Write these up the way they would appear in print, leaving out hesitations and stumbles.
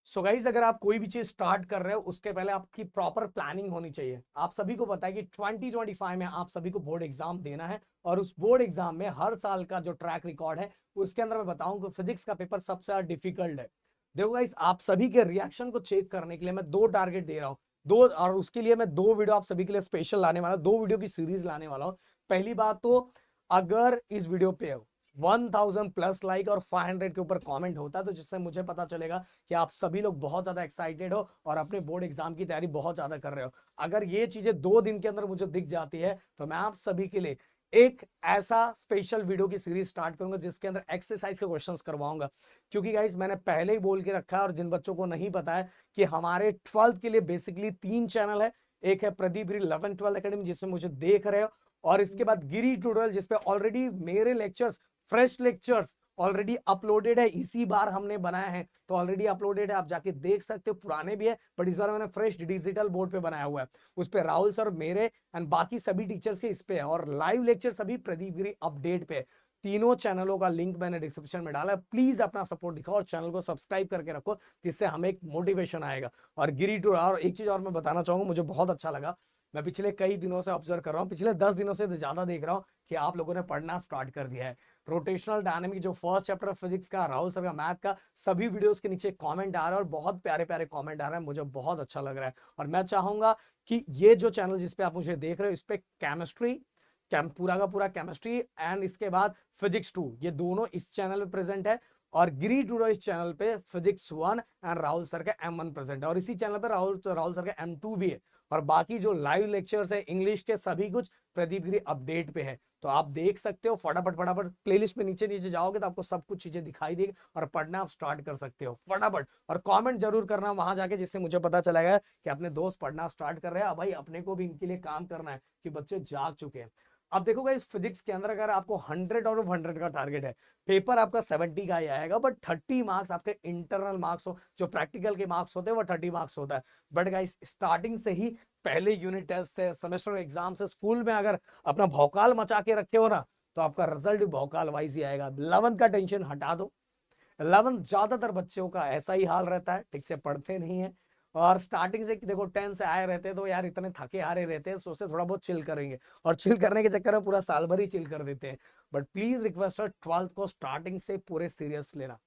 So guys अगर आप कोई भी चीज स्टार्ट कर रहे हो उसके पहले आपकी प्रॉपर प्लानिंग होनी चाहिए। आप सभी को पता है कि 2025 में आप सभी को बोर्ड एग्जाम देना है और उस बोर्ड एग्जाम में हर साल का जो ट्रैक रिकॉर्ड है उसके अंदर मैं बताऊं कि फिजिक्स का पेपर सबसे ज्यादा डिफिकल्ट है। देखो गाइज आप सभी के रिएक्शन को चेक करने के लिए मैं दो टारगेट दे रहा हूं, दो, और उसके लिए मैं दो वीडियो आप सभी के लिए स्पेशल लाने वाला हूं, दो वीडियो की सीरीज लाने वाला हूं। पहली बात तो अगर इस वीडियो पे 1000 प्लस लाइक और 500 के ऊपर कमेंट होता है तो जिससे मुझे पता चलेगा कि आप सभी लोग बहुत ज्यादा एक्साइटेड हो और अपने बोर्ड एग्जाम की तैयारी बहुत ज्यादा कर रहे हो। अगर ये चीजें 2 दिन के अंदर मुझे दिख जाती है तो मैं आप सभी के लिए एक ऐसा स्पेशल वीडियो की सीरीज स्टार्ट करूंगा जिसके अंदर एक्सरसाइज के क्वेश्चंस करवाऊंगा। क्योंकि गाइस मैंने पहले ही बोल के रखा है और जिन बच्चों को नहीं पता है कि हमारे 12th के लिए बेसिकली 3 चैनल है। एक है प्रदीप गिरी 11-12 अकेडमी जिसमें मुझे देख रहे हो, और इसके बाद गिरी ट्यूटोरियल जिसपे ऑलरेडी मेरे lectures, fresh lectures already uploaded है। इसी बार हमने बनाया है तो ऑलरेडी अपलोडेड है, आप जाके देख सकते हो। पुराने भी है बट इस बार मैंने फ्रेश डिजिटल बोर्ड पे बनाया हुआ है। उस पे राहुल सर, मेरे एंड बाकी सभी टीचर्स के इस पे है, और लाइव लेक्चर सभी प्रदीप गिरी अपडेट पे है। तीनों चैनलों का लिंक मैंने डिस्क्रिप्शन में डाला है। प्लीज अपना सपोर्ट दिखाओ और चैनल को सब्सक्राइब करके रखो जिससे हमें एक मोटिवेशन आएगा। और गिरी टू, और एक चीज और मैं बताना चाहूंगा, मुझे बहुत अच्छा लगा, मैं पिछले कई दिनों से ऑब्जर्व कर रहा हूँ, पिछले 10 दिनों से ज्यादा देख रहा हूँ कि आप लोगों ने पढ़ना स्टार्ट कर दिया है। रोटेशनल डायनामिक जो फर्स्ट चैप्टर फिजिक्स का, राहुल सर का मैथ का, सभी वीडियोस के नीचे कमेंट आ रहा है और बहुत प्यारे प्यारे कमेंट आ रहे हैं, मुझे बहुत अच्छा लग रहा है। और मैं चाहूंगा कि ये जो चैनल जिसपे आप मुझे देख रहे हो इस पे केमिस्ट्री, पूरा का पूरा केमिस्ट्री एंड इसके बाद फिजिक्स 2, ये दोनों इस चैनल पे प्रेजेंट है। और गिरी टूडो इस चैनल पे फिजिक्स 1 एंड राहुल सर का M1 प्रेजेंट है, और इसी चैनल पे राहुल सर का M2 भी है। और बाकी जो लाइव लेक्चर्स है इंग्लिश के सभी कुछ प्रदीप गिरी अपडेट पे है, तो आप देख सकते हो। फटाफट फटाफट प्लेलिस्ट में नीचे नीचे जाओगे तो आपको सब कुछ चीजें दिखाई देगी और पढ़ना आप स्टार्ट कर सकते हो फटाफट। और कमेंट जरूर करना वहां जाके जिससे मुझे पता चलेगा कि अपने दोस्त पढ़ना स्टार्ट कर रहे हैं। भाई अपने को भी इनके लिए काम करना है कि बच्चे जाग चुके हैं। अब देखोगा इस फिजिक्स के अंदर अगर आपको 100 आउट ऑफ 100 का टारगेट है, पेपर आपका 70 का ही आएगा, बट 30 मार्क्स आपके इंटरनल मार्क्स हो, जो प्रैक्टिकल के मार्क्स होते हैं वो 30 मार्क्स होता है। बट गाइस स्टार्टिंग से ही पहले यूनिट टेस्ट से, सेमेस्टर एग्जाम से, स्कूल में अगर अपना भौकाल मचा के रखे हो ना तो आपका रिजल्ट भी भौकाल वाइज ही आएगा। 11th का टेंशन हटा दो। 11th ज्यादातर बच्चों का ऐसा ही हाल रहता है, ठीक से पढ़ते नहीं है। और स्टार्टिंग से देखो 10 से आए रहते तो यार इतने थके हारे रहते हैं, सोचते थोड़ा बहुत चिल करेंगे, और चिल करने के चक्कर में पूरा साल भर ही चिल कर देते हैं। बट प्लीज रिक्वेस्ट है 12th को स्टार्टिंग से पूरे सीरियस लेना।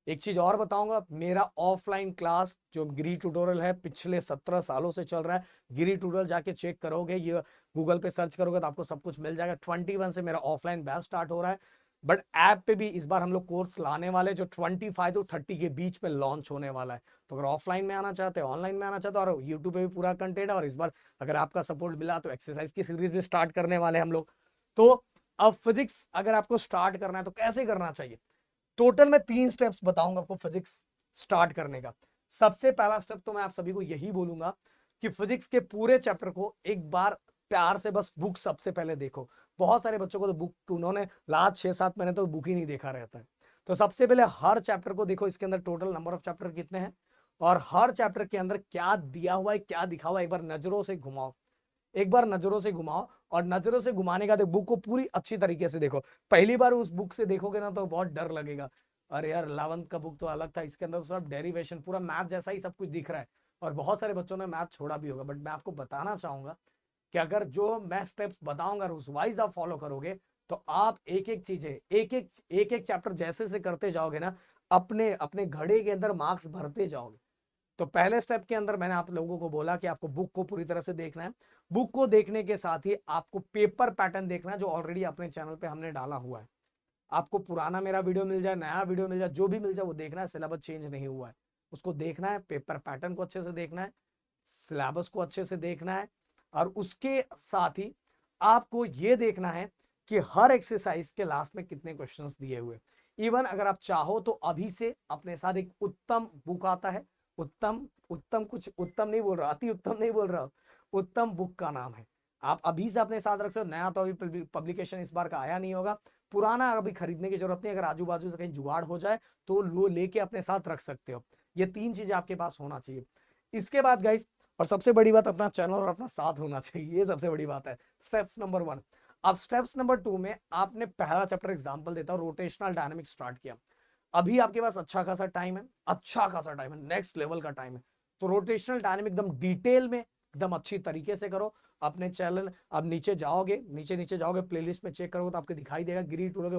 एक चीज और बताऊंगा, मेरा ऑफलाइन क्लास जो गिरी ट्यूटोरियल है पिछले 17 सालों से चल रहा है। गिरी ट्यूटोरियल जाके चेक करोगे, ये गूगल पे सर्च करोगे तो आपको सब कुछ मिल जाएगा। 21 से मेरा ऑफलाइन बैच स्टार्ट हो रहा है, बट ऐप पे भी इस बार हम लोग कोर्स लाने वाले जो 25 to 30 के बीच में लॉन्च होने वाला है। तो अगर ऑफलाइन में आना चाहते हो, ऑनलाइन में आना चाहते हो, और यूट्यूब पे भी पूरा कंटेंट है। और इस बार अगर आपका सपोर्ट मिला तो एक्सरसाइज की सीरीज भी स्टार्ट करने वाले हम लोग। तो अब फिजिक्स अगर आपको स्टार्ट करना है तो कैसे करना चाहिए, टोटल मैं 3 स्टेप्स बताऊंगा आपको फिजिक्स स्टार्ट करने का। सबसे पहला स्टेप तो मैं आप सभी को यही बोलूंगा कि फिजिक्स के पूरे चैप्टर को एक बार प्यार से बस बुक सबसे पहले देखो। बहुत सारे बच्चों को तो बुक उन्होंने लास्ट 6-7 महीने तो बुक ही नहीं देखा रहता है। तो सबसे पहले हर चैप्टर को देखो, इसके अंदर टोटल नंबर ऑफ चैप्टर कितने हैं और हर चैप्टर के अंदर क्या दिया हुआ है, क्या दिखा हुआ है, एक बार नजरों से घुमाओ। एक बार नजरों से घुमाओ, और नजरों से घुमाने का बुक को पूरी अच्छी तरीके से देखो। पहली बार उस बुक से देखोगे ना तो बहुत डर लगेगा, अरे यार 11th का बुक तो अलग था, इसके अंदर तो सब डेरिवेशन पूरा मैथ जैसा ही सब कुछ दिख रहा है। और बहुत सारे बच्चों ने मैथ छोड़ा भी होगा, बट मैं आपको बताना चाहूंगा कि अगर जो मैं स्टेप्स बताऊंगा उस वाइज आप फॉलो करोगे तो आप एक एक चीजें, एक एक चैप्टर जैसे से करते जाओगे ना, अपने अपने घड़े के अंदर मार्क्स भरते जाओगे। तो पहले स्टेप के अंदर मैंने आप लोगों को बोला कि आपको बुक को पूरी तरह से देखना है। बुक को देखने के साथ ही आपको पेपर पैटर्न देखना है जो ऑलरेडी अपने चैनल पे हमने डाला हुआ है। आपको पुराना मेरा वीडियो मिल जाए, नया वीडियो मिल जाए, जो भी मिल जाए वो देखना है। सिलेबस चेंज नहीं हुआ है, उसको देखना है। पेपर पैटर्न को अच्छे से देखना है, सिलेबस को अच्छे से देखना है, और उसके साथ ही आपको यह देखना है कि हर एक्सरसाइज के लास्ट में कितने क्वेश्चंस दिए हुए। इवन अगर आप चाहो तो अभी से अपने साथ एक उत्तम बुक आता है, उत्तम, उत्तम कुछ उत्तम नहीं बोल रहा, अति उत्तम नहीं बोल रहा, उत्तम बुक का नाम है, आप अभी से अपने साथ रख सकते हो। नया तो अभी पब्लिकेशन इस बार का आया नहीं होगा, पुराना अभी खरीदने की जरूरत नहीं, अगर आजू बाजू से कहीं जुगाड़ हो जाए तो लो लेके अपने साथ रख सकते हो। ये 3 चीजें आपके पास होना चाहिए। इसके बाद गाइस, और सबसे बड़ी बात, अपना चैनल और अपना साथ होना चाहिए, ये सबसे बड़ी बात है। Steps number 1। अब स्टेप्स नंबर 2 में आपने पहला चैप्टर एग्जांपल देता हूं, रोटेशनल डायनामिक्स स्टार्ट किया। अभी आपके पास अच्छा खासा टाइम है, अच्छा खासा टाइम है, नेक्स्ट लेवल का टाइम है। तो रोटेशनल डायनेमिक एकदम डिटेल में, एकदम अच्छी तरीके से करो अपने चैनल। अब नीचे जाओगे, नीचे जाओगे, प्लेलिस्ट में चेक करोगे तो आपको दिखाई देगा, गिरी टूरोगे,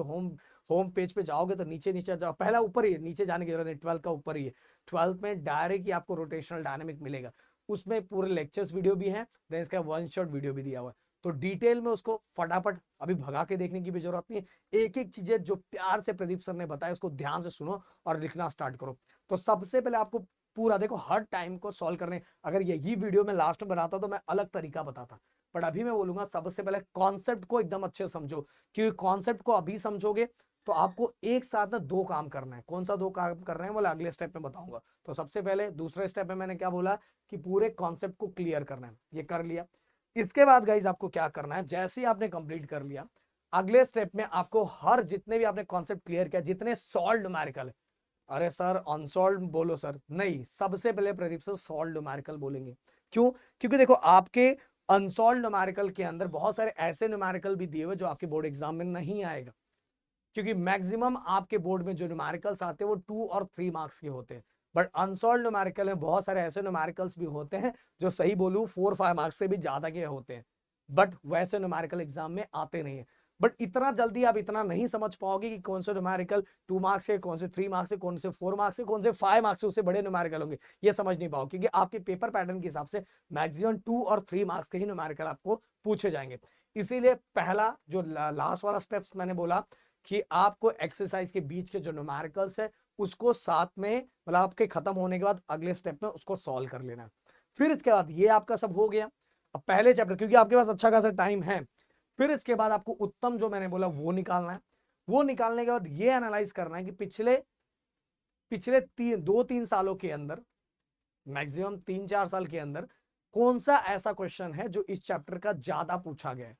होम पेज पे जाओगे तो नीचे जाओ, पहला ऊपर ही है, नीचे जाने की जरूरत नहीं, 12 का ऊपर ही है। 12 में डायरेक्ट ही आपको रोटेशनल डायनेमिक मिलेगा, उसमें पूरे लेक्चर्स वीडियो भी है, देन इसका वन शॉट वीडियो भी दिया हुआ है। तो डिटेल में उसको फटाफट अभी भगा के देखने की भी जरूरत नहीं है, एक एक चीजें जो प्यार से प्रदीप सर ने बताया उसको ध्यान से सुनो और लिखना स्टार्ट करो। तो सबसे पहले आपको पूरा देखो, हर टाइम को सॉल्व करने, अगर यही वीडियो मैं लास्ट में बनाता तो मैं अलग तरीका बताता, बट अभी मैं बोलूंगा सबसे पहले कॉन्सेप्ट को एकदम अच्छे से समझो, क्योंकि कॉन्सेप्ट को अभी समझोगे तो आपको एक साथ में दो काम करना है। कौन सा दो काम कर रहे हैं बोले अगले स्टेप में बताऊंगा। तो सबसे पहले दूसरे स्टेप में मैंने क्या बोला कि पूरे कॉन्सेप्ट को क्लियर करना है, ये कर लिया। इसके बाद गाइज आपको क्या करना है, जैसे ही आपने कंप्लीट कर लिया, अगले स्टेप में आपको हर जितने भी आपने कॉन्सेप्ट क्लियर किया, जितने सॉल्व न्यूमेरिकल है, अरे सर अनसॉल्व बोलो सर, नहीं, सबसे पहले प्रदीप सर सॉल्व न्यूमेरिकल बोलेंगे। क्यों? क्योंकि देखो आपके अनसॉल्व न्यूमेरिकल के अंदर बहुत सारे ऐसे न्यूमेरिकल भी दिए हुए जो आपके बोर्ड एग्जाम में नहीं आएगा, क्योंकि मैक्सिमम आपके बोर्ड में जो न्यूमेरिकल्स आते हैं वो 2 और 3 मार्क्स के होते हैं, बट अनसॉल्व न्यूमेरिकल में बहुत सारे ऐसे न्यूमेरिकल्स भी होते हैं जो सही बोलूं 4-5 मार्क्स से भी ज्यादा के होते हैं, बट वैसे न्यूमेरिकल एग्जाम में आते नहीं है। बट इतना जल्दी आप इतना नहीं समझ पाओगे कि कौन से न्यूमेरिकल 2 मार्क्स के, कौन से 3 मार्क्स के, कौन से 4 मार्क्स के, कौन से 5 मार्क्स से उससे बड़े न्यूमेरिकल होंगे, ये समझ नहीं पाओगे, क्योंकि आपके पेपर पैटर्न के हिसाब से मैक्सिमम 2 और 3 मार्क्स के ही न्यूमेरिकल आपको पूछे जाएंगे। इसीलिए पहला जो लास्ट वाला स्टेप्स मैंने बोला कि आपको एक्सरसाइज के बीच के जो न्यूमेरिकल्स है उसको साथ में, मतलब आपके खत्म होने के बाद अगले स्टेप में उसको सॉल्व कर लेना है। फिर इसके बाद ये आपका सब हो गया, अब पहले चैप्टर, क्योंकि आपके पास अच्छा खासा टाइम है, फिर इसके बाद आपको उत्तम जो मैंने बोला वो निकालना है। वो निकालने के बाद ये एनालाइज करना है कि पिछले 2-3 सालों के अंदर, मैक्सिमम 3-4 साल के अंदर कौन सा ऐसा क्वेश्चन है जो इस चैप्टर का ज्यादा पूछा गया है।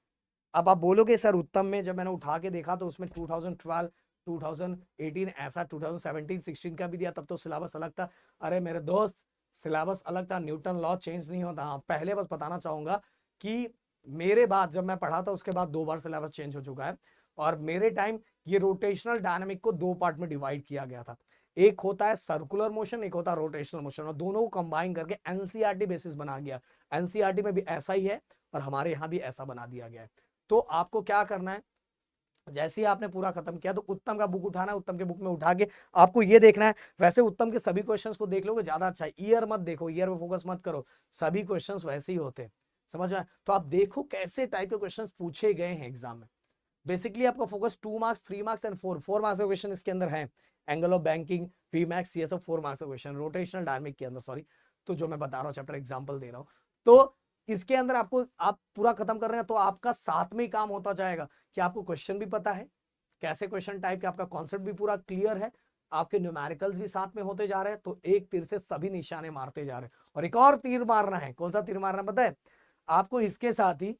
अब आप बोलोगे सर उत्तम में जब मैंने उठा के देखा तो उसमें 2012, 2018 ऐसा, 2017-16 का भी दिया, तब तो सिलेबस अलग था। अरे मेरे दोस्त, सिलेबस अलग था, न्यूटन लॉ चेंज नहीं होता। हाँ, पहले बस बताना चाहूंगा कि मेरे बाद जब मैं पढ़ा था उसके बाद 2 बार सिलेबस चेंज हो चुका है, और मेरे टाइम ये रोटेशनल डायनामिक को 2 पार्ट में डिवाइड किया गया था। एक होता है सर्कुलर मोशन, एक होता है रोटेशनल मोशन, और दोनों को कंबाइन करके एनसीईआरटी बेसिस बना गया। एनसीईआरटी में भी ऐसा ही है और हमारे यहाँ भी ऐसा बना दिया गया है। तो आपको क्या करना है, जैसे ही आपने पूरा खत्म किया तो उत्तम का बुक उठाना है, उत्तम के बुक में उठा के आपको ये देखना है। वैसे उत्तम के सभी क्वेश्चंस को देख लोगे ज्यादा अच्छा है, ईयर मत देखो, ईयर पे फोकस मत करो, सभी क्वेश्चंस वैसे ही होते हैं, समझ में? तो आप देखो कैसे टाइप के क्वेश्चंस पूछे गए हैं एग्जाम में। बेसिकली आपका focus 2 marks, 3 marks and 4 marks का क्वेश्चन इसके अंदर है। एंगल ऑफ बैंकिंग, वीमैक्स, ये सब 4 मार्क्स का क्वेश्चन रोटेशनल डायनामिक के अंदर, सॉरी, तो जो मैं बता रहा हूँ चैप्टर एग्जांपल दे रहा हूँ, तो इसके अंदर आपको, आप पूरा खत्म कर रहे हैं तो आपका साथ में ही काम होता जाएगा कि आपको क्वेश्चन भी पता है कैसे क्वेश्चन टाइप के, आपका कॉन्सेप्ट भी पूरा क्लियर है, आपके न्यूमेरिकल्स भी साथ में होते जा रहे हैं, तो एक तीर से सभी निशाने मारते जा रहे हैं। और एक और तीर मारना है, कौन सा तीर मारना पता है आपको? इसके साथ ही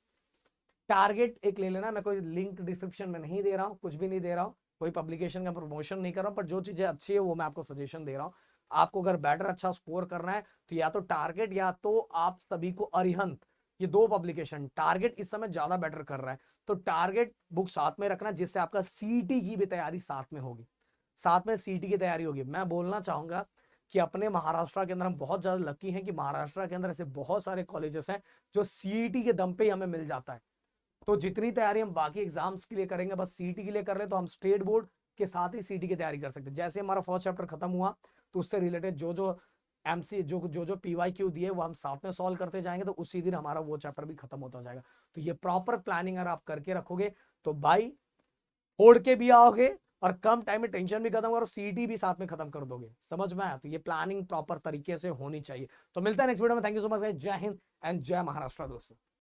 टारगेट एक ले लेना, मैं कोई लिंक डिस्क्रिप्शन में नहीं दे रहा हूँ, कुछ भी नहीं दे रहा हूँ, कोई पब्लिकेशन का प्रमोशन नहीं कर रहा हूँ, पर जो चीजें अच्छी है वो मैं आपको सजेशन दे रहा हूँ। आपको अगर बेटर अच्छा स्कोर करना है तो या तो टारगेट या तो आप सभी को अरिहंत, ये 2 पब्लिकेशन, टारगेट इस समय ज्यादा बेटर कर रहा है, तो टारगेट बुक साथ में रखना, जिससे आपका सीटी की भी तैयारी साथ में होगी, साथ में सीटी की तैयारी होगी। मैं बोलना चाहूंगा कि अपने महाराष्ट्र के अंदर हम बहुत ज्यादा लकी हैं कि महाराष्ट्र के अंदर ऐसे बहुत सारे कॉलेजेस हैं जो सीईटी के दम पे ही हमें मिल जाता है। तो जितनी तैयारी हम बाकी एग्जाम्स के लिए करेंगे, बस सीटी के लिए कर ले तो हम स्टेट बोर्ड के साथ ही सीटी की तैयारी कर सकते हैं। जैसे हमारा फर्स्ट चैप्टर खत्म हुआ तो उससे रिलेटेड जो एमसी जो पीवाईक्यू दिए वो हम साथ में सॉल्व करते जाएंगे, तो उसी दिन हमारा वो चैप्टर भी खत्म होता जाएगा। तो ये प्रॉपर प्लानिंग अगर आप करके रखोगे तो भाई फोड़ के भी आओगे और कम टाइम में टेंशन भी खत्म करो, सीटी भी साथ में खत्म कर दोगे। समझ में आया? तो ये प्लानिंग प्रॉपर तरीके से होनी चाहिए। तो मिलता है नेक्स्ट वीडियो में। Thank you so much guys, जय हिंद एंड जय महाराष्ट्र दोस्तों।